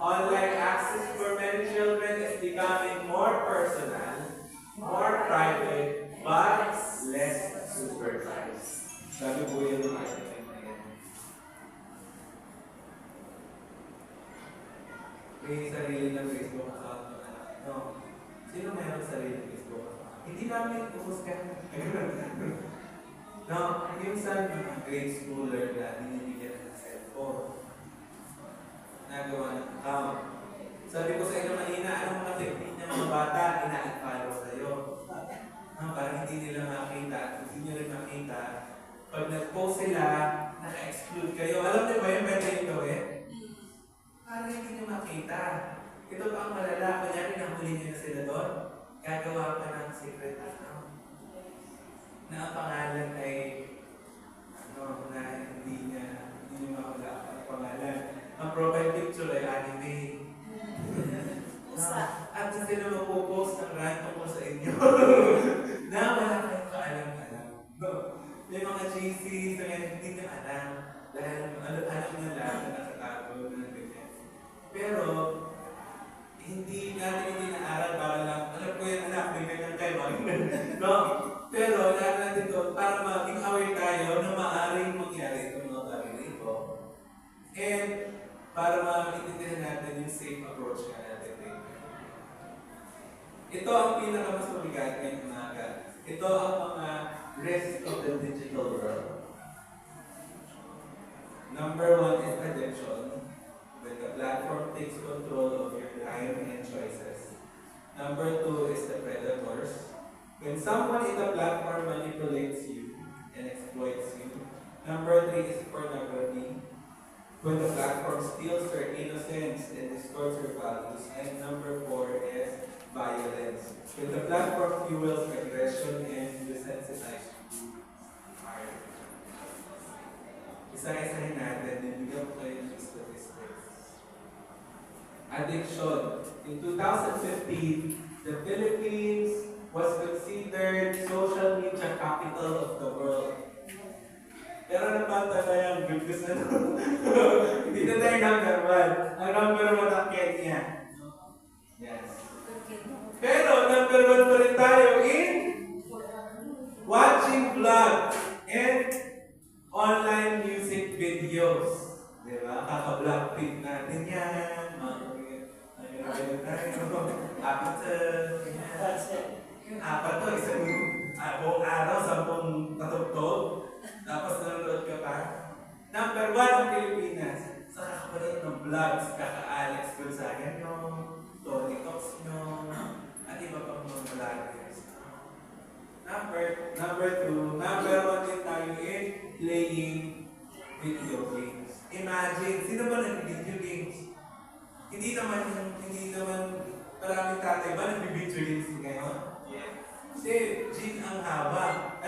Online access for many children is becoming more personal, more private, but less supervised. Sabi po yun ng architect na yan. May sarili ng Facebook account ng anak. No. Sino mayroong sarili ng Facebook account? Hindi namin umuskan. No, yung sa mga grade schooler na binibigyan ng cellphone, nagawa ng account. Sabi ko sa inyo kanina, anong mga technique ng mga bata ina-follow sa'yo? Para hindi nila makita, hindi nyo rin makita. Pag nag-post sila, naka-exclude kayo. Alam niyo ba yung pwede yung gawin? Para hindi nyo makita. Ito pa ang malala. Kunyari, nahuli nyo na sila doon. Gagawa pa ng secret account. Na ang pangalan ay na hindi nyo makala ang pangalan. Ang profile picture ay anime. At na sila mapopost ng rant tungkol sa inyo. Na wala kayong kaalam-alam. May mga GCs na hindi nyo alam. Dahil alam nyo lang na nakatago na ganyan. Pero, hindi naaral para lang, alam ko yan anak, may ganyan kayo. No? Pero, lahat natin ito, para maging aware tayo na maaaring mangyari itong mga bagay na ito. And, para maintindihan natin yung safe approach nga natin. Ito ang pinakamas mabigat ngayong umaga. Ito ang mga risks of the digital world. Number 1 is addiction, when the platform takes control of your time and choices. Number 2 is the predators, when someone in the platform manipulates you and exploits you. Number 3 is pornography, when the platform steals your innocence and distorts your values. And number 4 is violence, when the platform fuels aggression and desensitizes you. Isa-isahin natin, nabigyan ko kayo ng statistics. Addiction. In 2015, the Philippines was considered social media capital of the world. Pero napanta na yung goodness na ito. Hindi na tayo number 1. Ang number 1 ang Kenya. Yes. Pero number 1 pa rin tayo in watching vlog and online music videos. Diba? Kaka-Blackpink natin yan. Mga tayo. Apat to, isang buong araw, 10 katugtog. Tapos nanonood ka pa. Number 1 ang Pilipinas. Sa kakapanood ng vlogs, kaka-Alex Gonzaga nyo, Tony Talks nyo, at iba pang mga vloggers. Number 2, number 1 din tayo in playing video games. Imagine, sino ba nag-video games? Hindi naman maraming tatay ba nag-video games ngayon? Kasi Gin ang haba.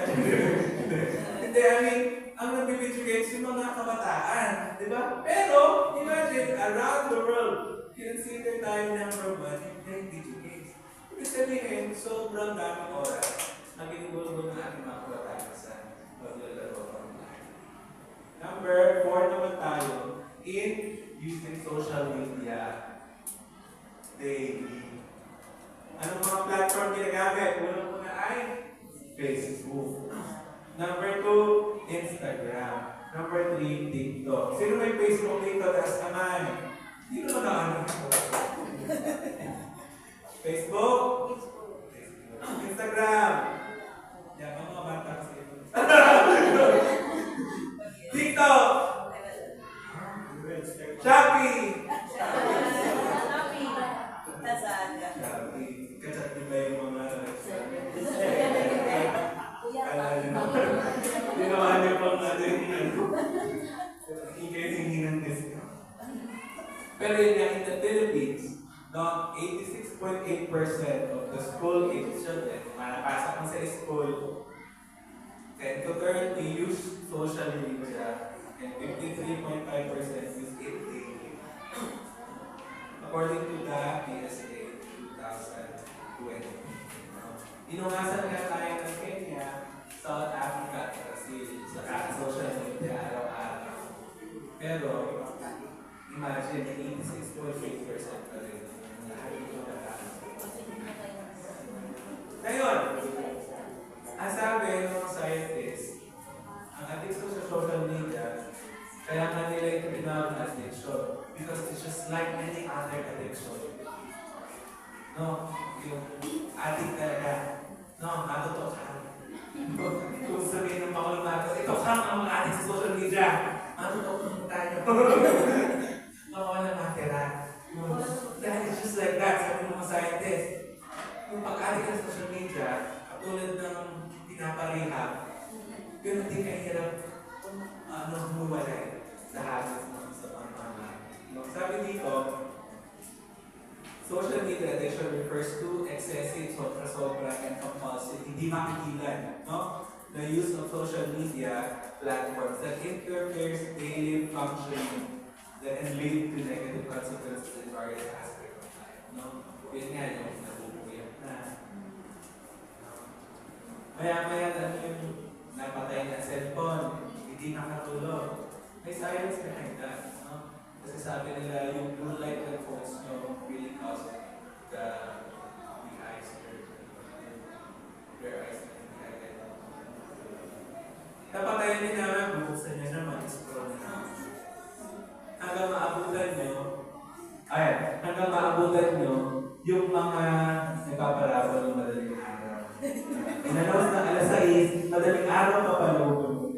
Hindi, I mean, ang nag-video games yung mga kabataan. Di ba? Pero, imagine, around the world, consider tayo number 1 in playing video games. Ibig sabihin, sobrang daming oras ang ginugulong ng ating mga kabataan sa paglalaro online. Number 4 naman tayo in using social media daily. Anong mga platform ginagamit? Unang-una ay Facebook. Number 2, Instagram. Number 3, TikTok. Sino may Facebook dito? Taas kamay. Hindi naman nakaano ito. Facebook? Instagram. Yan, mga bata kasi ito. TikTok. Shopee. Kachat din ba yung mga ginawa niyo pang natin hingin-hinginan discount. Pero yun nga, in the Philippines, 86.8% of the school-age children, manapasok mo sa school, 10 to 30 use social media, and 53.5% use it daily. According to the PSA 2020. Inuhasan nga tayo ng Kenya, South Africa, at Brazil sa social media araw-araw. Pero, Imagine, 86.8% pa rin. Ngayon, ang sabi ng mga scientists, ang addiction sa social media, kaya nga nila ito tinawag na addiction. Because it's just like any other addiction. No? Yung addict talaga. No? Matutukan. Kung sabihin ng makulmatas, ito kang ang mga addict sa social media. Matutukan tayo. Wala matira. Dahil it's just like that, sabi ng mga scientists. Yung pag-addict sa social media, katulad ng pinaparehab, pero hindi kahirap humiwalay sa habits mo sa pamamahay. Sabi dito, social media addiction refers to excessive, sobra-sobra, and compulsive, hindi makikilan, no? The use of social media platforms that interferes daily functioning and lead to negative consequences in various aspects of life. No? Yun nga yung nabubuyan na. Maya-maya na yung napatay na cellphone, hindi nakatulog. May science behind that. No? Kasi sabi nila yung blue light ng phones nyo really cause the eyes, your eyes. Napatayin din naman, bubuksan nyo naman, scroll na. Hanggang maabutan nyo yung mga nagpaparabol ng madaling araw. Inanawas ng alas 6, madaling araw pa palubog.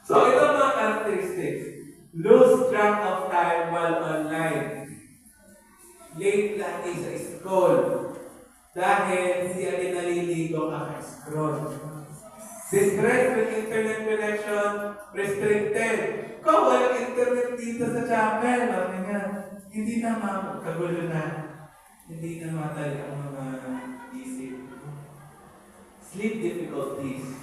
So ito ang mga characteristics. Lose track of time while online. Late lagi sa scroll. Dahil hindi agad naliligo kaka-scroll. Distress with internet connection restricted. Kung walang internet dito sa chapel, marami nga, hindi na kagulo na. Hindi na matay ang mga isip. Sleep difficulties.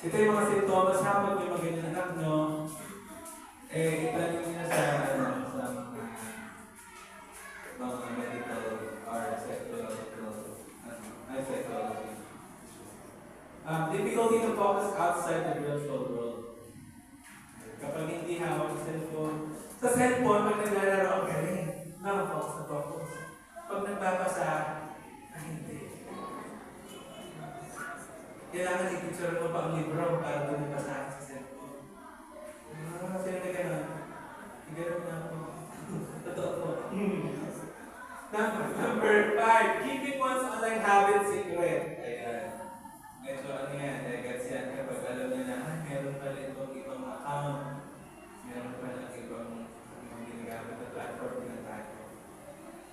Ito yung mga sintomas habang may mga anak nyo, itanong nyo sa mga medical or psychology. Difficulty to focus outside the virtual world. Kapag hindi hawak sa cellphone, pag naglalaro ka rin, nakafocus na focus. Pag nagbabasa, hindi. Kailangan i-picture mo pa ang libro para doon basahin sa cellphone. Sino na gano'n? Gano'n na ako. Totoo po. Number 5, keeping one's online habits secret. Ayan. Medyo gets yan kapag alam niya na, meron pala itong ibang account. Meron pala ibang ginagamit na platform na tayo.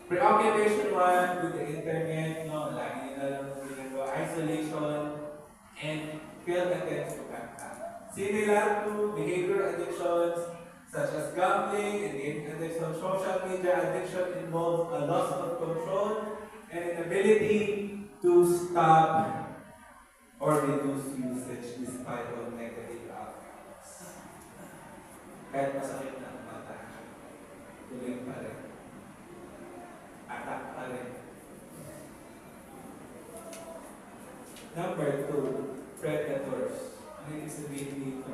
Preoccupation 1 with the internet, no, lagi nila lang ginagawa. Isolation and failed attempts to cut back. Similar to behavioral addictions such as gambling and game addiction, social media addiction involves a loss of control and inability to stop or reduce usage despite all negative outcomes. Kahit masakit na ang mata, tuloy pa rin. Atak pa rin. Number 2, predators. Ano yung sabihin dito?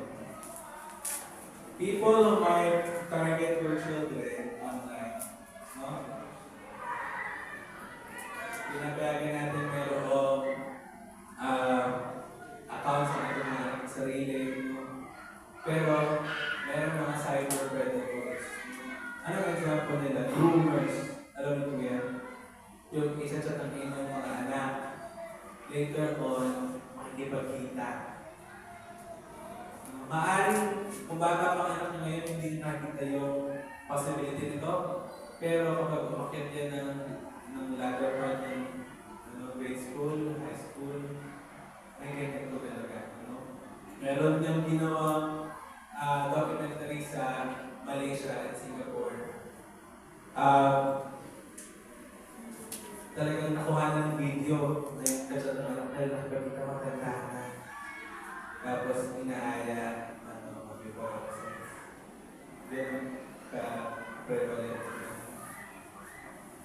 People who might target your children online. No? Pinapayagan natin merong accounts na ito mga sarili. Pero meron mga cyber predators. Anong example nila? Groomers. Alam mo ito yan? Yung isa sa tangin ng mga anak. Later on, makikipagkita. Maaring, kung bata pang anak nyo ngayon, hindi nakikita yung possibility nito. Pero kapag umakyat yan ng latter part ng grade school, high school, may ganyan ko talaga. Meron niyang ginawang documentary sa Malaysia at Singapore. Talagang nakuha ng video na yung kasya ng anak na nakapagkita maganda na. Tapos inaaya, before then ka-prevalent.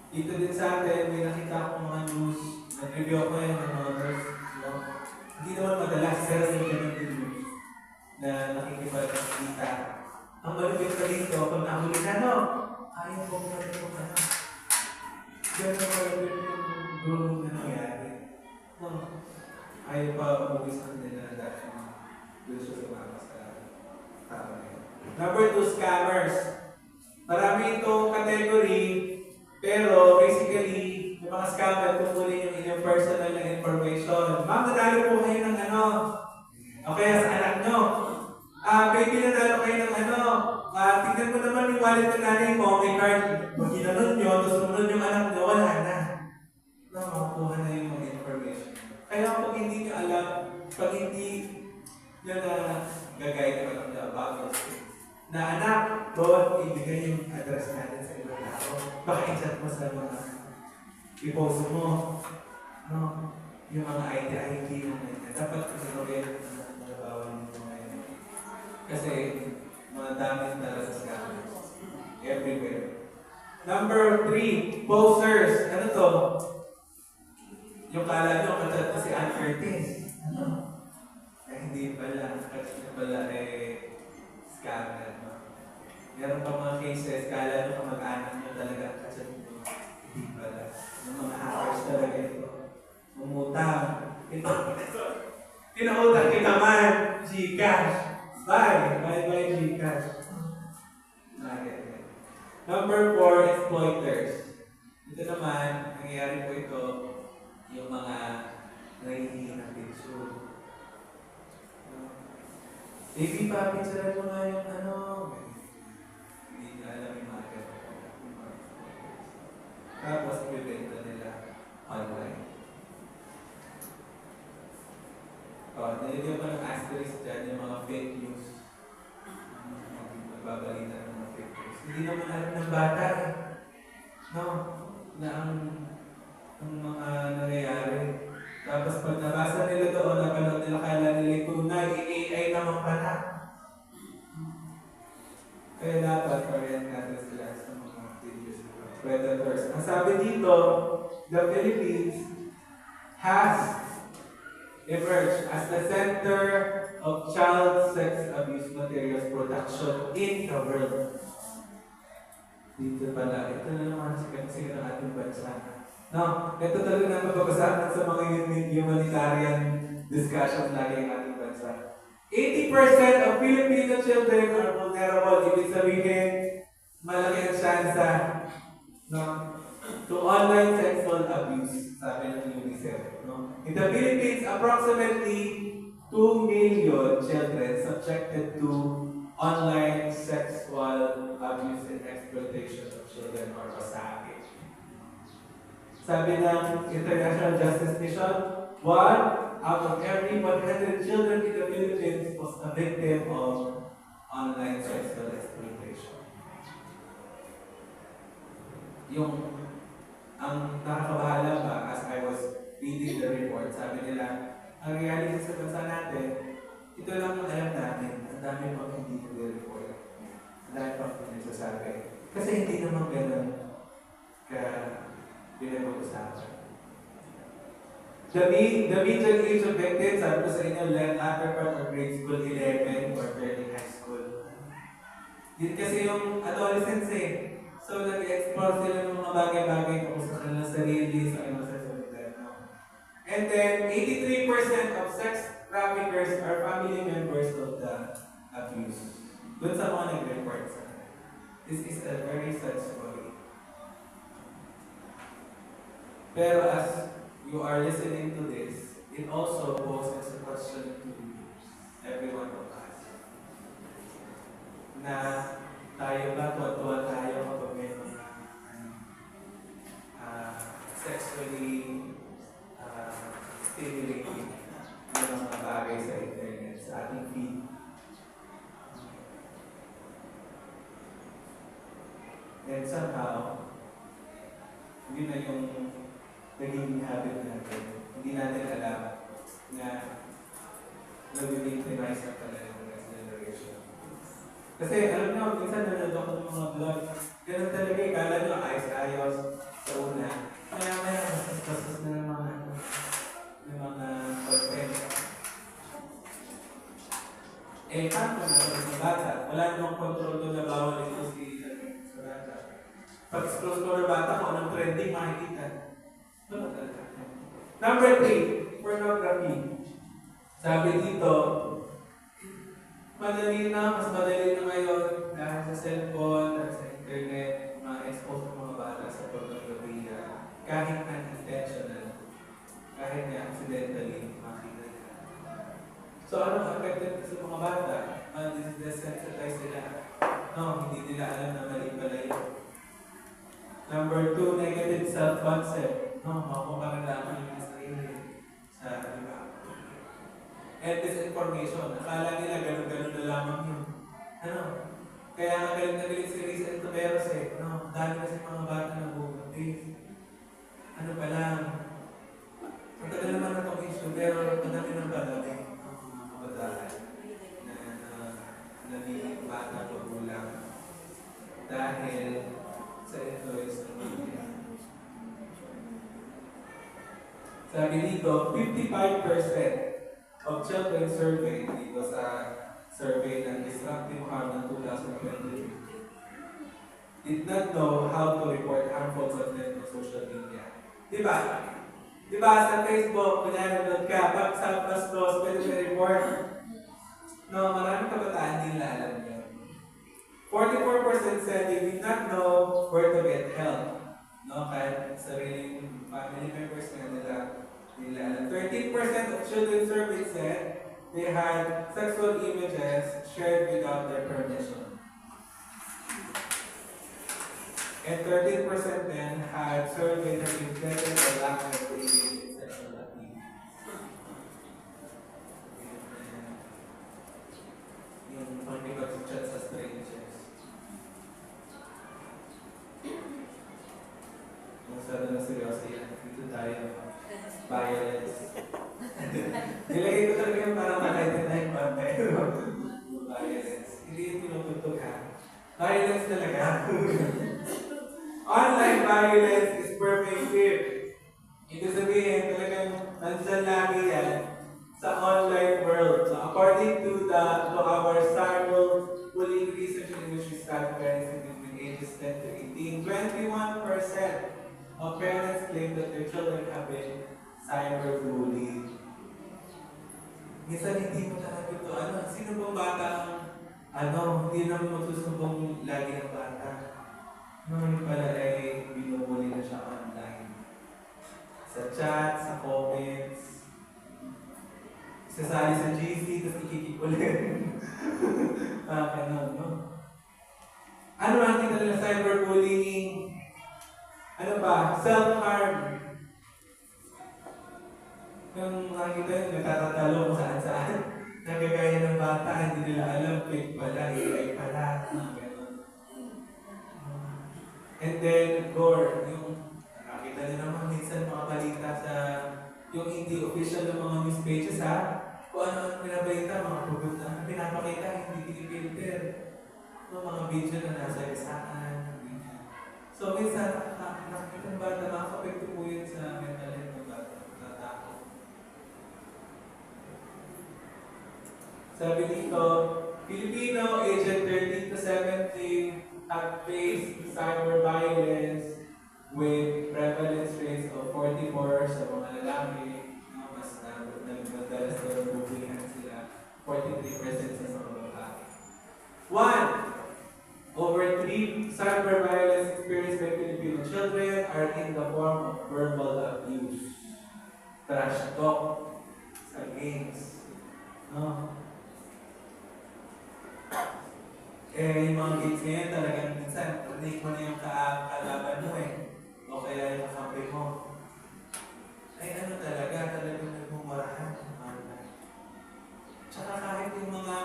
Dito din sa atin, may nakita akong mga news, nag-review ako yan ng mga news, no? Hindi naman madalas, pero may ganun din news na nakikipagkita Ang malupit pa dito, pag nahuli ka, no? Ayaw ko pa rin mo ka na. Gano'n malupit yung grooming na nangyari. No? Ayaw pa umuwi sa kanila dahil gusto sumama sa tao na yun. Number 2, scammers. Marami itong category, pero basically, yung mga scammer, kukunin yung inyong personal na information. Ma'am, nanalo po kayo ng ano? O kaya sa anak nyo. Baby, nanalo kayo ng ano? Tignan mo naman yung wallet ng nanay mo, may card. Pag ginanon nyo, tapos sumunod yung anak nyo, wala na. No, makukuha na yung mga information. Kaya pag hindi nyo alam, pag hindi nyo na gagay na alam na about those things, na anak, doon, ibigay yung address natin sa ibang tao. Baka i-chat mo sa mga i-post mo. No? Yung mga ID yung ganyan. Dapat kasi bawal mo ngayon. Kasi mga dami talaga sa scammers. Everywhere. Number 3, posters. Ano to? Yung kala nyo, kachat ko si Ann Curtis. Ano? Hindi pala. Kachat pala scammer. Meron pa mga cases, kala nyo kamag-anak nyo talaga kachat nyo. Hindi pala. Yung mga hackers talaga ito. Umutang. Ito. Pinautang kita man. Gcash. Bye. Bye Gcash. Number 4, exploiters. Ito naman, nangyayari po ito yung mga nahihingi ng picture. Baby, papicturean mo nga yung ano. Hindi na alam yung mga tapos, ibibenta nila online. Nilagyan pa ng asterisk dyan yung mga fake news. Nagbabalita ng mga fake news. Hindi naman alam ng bata eh. No? Na ang mga nangyayari. Tapos pag nabasa nila doon, napanood nila, kala nila tunay, AI naman pala. Kaya dapat parang natin sila sa mga videos predators. Ang sabi dito, the Philippines has emerged as the center of child sex abuse materials production in the world. Dito pala, ito na naman sikat ng ating bansa. No, ito talaga na mapag-usapan sa mga humanitarian discussion lagi ng ating bansa. 80% of Filipino children are vulnerable. Ibig sabihin, malaki ang tsansa, no, to online sexual abuse, sabi ng UNICEF. No? In the Philippines, approximately 2 million children subjected to online sexual abuse and exploitation of children or OSAPI. Sabi ng International Justice Mission, 1 out of every 100 children in the Philippines was a victim of online sexual exploitation. Ang nakakabahala ba, as I was reading the report, sabi nila, ang reality sa bansa natin, ito lang ang alam natin, ang dami pang hindi nag-report. Ang dami pang hindi nagsasabi. Kasi hindi naman ganun ka pinag-uusapan. The median age of victims, sabi ko sa inyo, latter part of grade school 11 or early high school. Yun kasi yung adolescents eh. So, nag-explore sila ng mga bagay-bagay kung sa kanilang sarili, sa kanilang sexualidad. And then, 83% of sex traffickers are family members of the abuse. Doon sa mga nag-report sa kanila. This is a very sad story. Pero as you are listening to this, it also poses a question to every one of us. Na tayo ba, tuwa tayo kapag may mga sexually stimulating na mga bagay sa internet, sa ating feed. And somehow, yun na yung naging habit natin. Hindi natin alam na nag-victimize na pala yung next generation. Kasi alam nyo, minsan nanonood ako ng mga vlog, ganun talaga eh, kala nyo ayos-ayos sa una. Maya-maya, masas na ng mga content. Eh, paano na sa bata? wala namang control doon na bawal ito sa bata. Pag-scroll ng bata ko, anong trending makikita. Number 3, pornography. Sabi dito, madali na, mas madali na ngayon dahil sa cellphone, dahil sa internet, ma-expose ng mga bata sa pornography kahit unintentional, kahit na accidentally makita nila. So, anong affected sa mga bata? Desensitize nila. No, hindi nila alam na mali pala yun. Number 2, negative self-concept. No, makuparalaman yung sarili sa iba. And disinformation. Akala nila ganun-ganun na lamang yun. Ano? Kaya nga galing si Risa and Taveros no? Dahil kasi mga bata na bubuntis. Ano pa lang? Matagal naman na itong issue, pero madami ng padami ang mga kabataan na nagiging bata pagulang dahil sa influence ng media. Sabi dito, 55% of children surveyed dito sa survey ng Disruptive Harm ng 2023 did not know how to report harmful content on social media. Diba? Diba sa Facebook, kunyari ka, pag sa pastos, pwede siya report. No, maraming kabataan din na alam niyo. 44% said they did not know where to get help. No, kahit sariling family members na nila alam. 13% of children surveyed said they had sexual images shared without their permission. And 13% then had surveyed that intended or lack of engaging in sexual activity. Yung pag-chat sa strangers. Masyado na seryoso yan. Dito tayo. Violence. Nilagay ko talaga yung parang makaintindihan pa. Violence. Hindi yung tinutugtog ha. Violence talaga. Online violence is pervasive. Ibig sabihin, talagang nandyan lagi yan sa online world. So according to our cyber bullying research in which we study parenting between ages 10 to 18, 21% of parents claim that their children have been cyberbullied. Minsan hindi mo talaga ito. Sino bang bata hindi naman magsusumbong lagi ng bata. Nung pala ay binubuli na siya online. Sa chat, sa comments, isasali sa GC, tapos ikikikulin. Ganun, no? Ano ang kita nila cyberbullying? Ano ba? Self-harm. Kung nakikita yun, nagtatatalo kung saan-saan. Nagagaya ng bata, hindi nila alam, fake pala, AI pala. And then, gore, yung nakita niyo naman minsan mga balita sa yung hindi official ng mga news pages kung ano ang pinabalita, mga product na pinapakita, hindi pinipilter. Mga video na nasa isaan. So, minsan, nakikita ng bata, nakakapekto po yun sa mental health ng bata. Natatakot. Sabi dito, Filipino, aged 13 to 17, have faced cyber violence with prevalence rates of 44 sa mga lalaki, mas nagmadalas na nagbubulihan sila, 43% sa mga babae. 1 over 3 cyber violence experienced by Filipino children are in the form of verbal abuse, trash talk, sa games. No? Yung mga kids ngayon talagang minsan, pag-take mo na yung kalaban mo o kaya yung kakampi mo. Ay talagang nagmumurahan. Tsaka kahit yung mga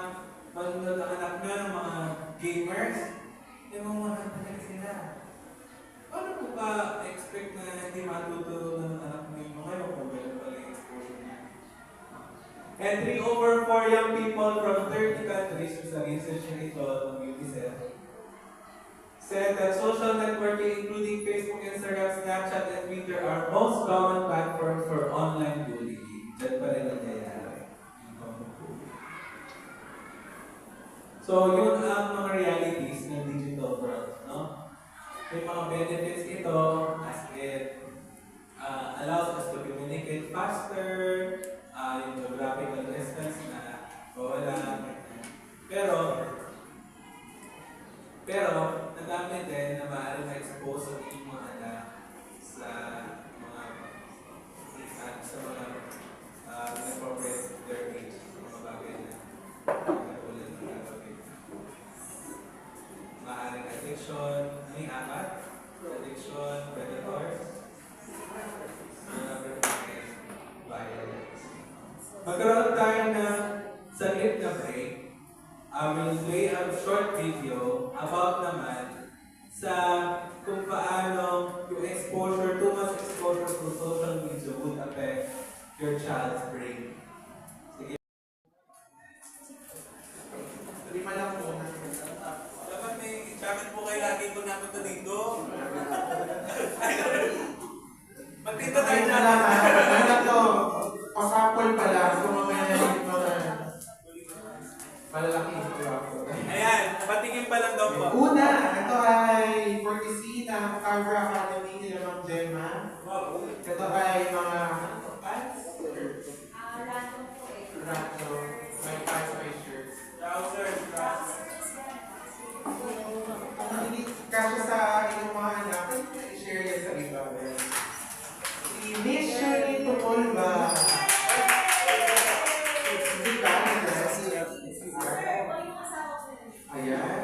malulod ang anak nyo ng mga gamers, nagmumurahan talaga sila. Paano po ba expect na hindi matuto ng anak mo yung mga yung kung gano'n pala yung exposure niya? And 3 over 4 young people from 30 countries, sa research na ito ng UNICEF, said that social networking, including Facebook, Instagram, Snapchat, and Twitter, are most common platforms for online bullying. Diyan pa rin nangyayari. So, yun ang mga realities ng digital world, no? May mga benefits ito as it allows us to communicate faster, yung geographical distance na wala. Pero, nadami din na maaaring ma-expose ang inyong mga anak sa mga inappropriate their age, mga bagay na katulad ng gagawin. Maaaring addiction, ano yung apat? Addiction, predators, pornography, and violence. Magkaroon tayo ng saglit na break. I will play a short video about naman sa kung paano yung exposure, too much exposure to social media would affect your child's brain. Sige. Lima lang po na. Dapat bakit po kayo lagi po napunta dito? Magdito tayo Ayun na dyan. lang ha. Ano to? Pasapol pala. So mamaya yung mga malalaki ito ako. Ayan, patingin pa lang daw po. Una, ito ay courtesy ng Carver Academy nila Ma'am Gemma. Ito ay mga pants? Rato. May pants, may shirts. Trousers, Kung hindi kasya sa inyong mga anak, i-share yan sa iba. Si Miss Shirley Tumulba. Hindi ka, ayan.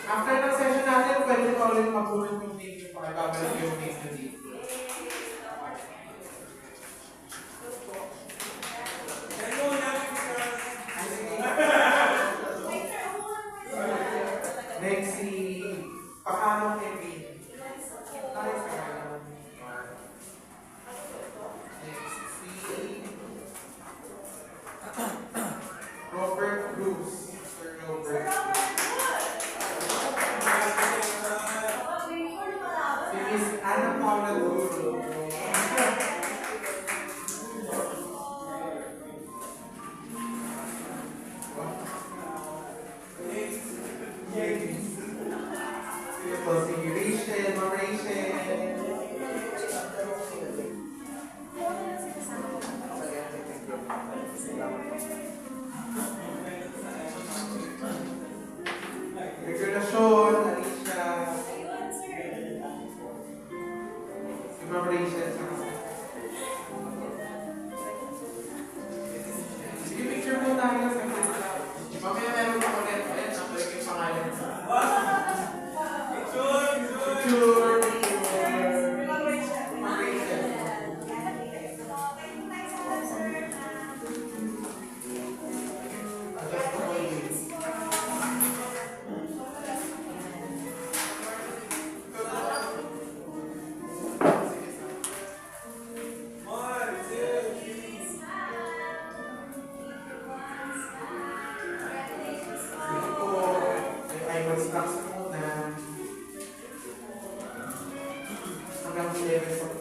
After ng session natin, pwede pa ulit mag-comment yung link nyo pakibabalik yung link nyo dito. Next si Pakanong Kevin. Next si Robert Cruz. Sir Robert. Si Miss Ana Paula Duro. Ito si Rachel, Ma'am Rachel. Regulasyon, Alicia. Si Ma'am Rachel. Sige, picture po tayo sa mamaya meron pa ulit. Ayan, number yung pangalan. Picture. Ma'am Rachel. Adjust po kayo. Sige po. Ay, mag-stocks muna. Hanggang 11 sa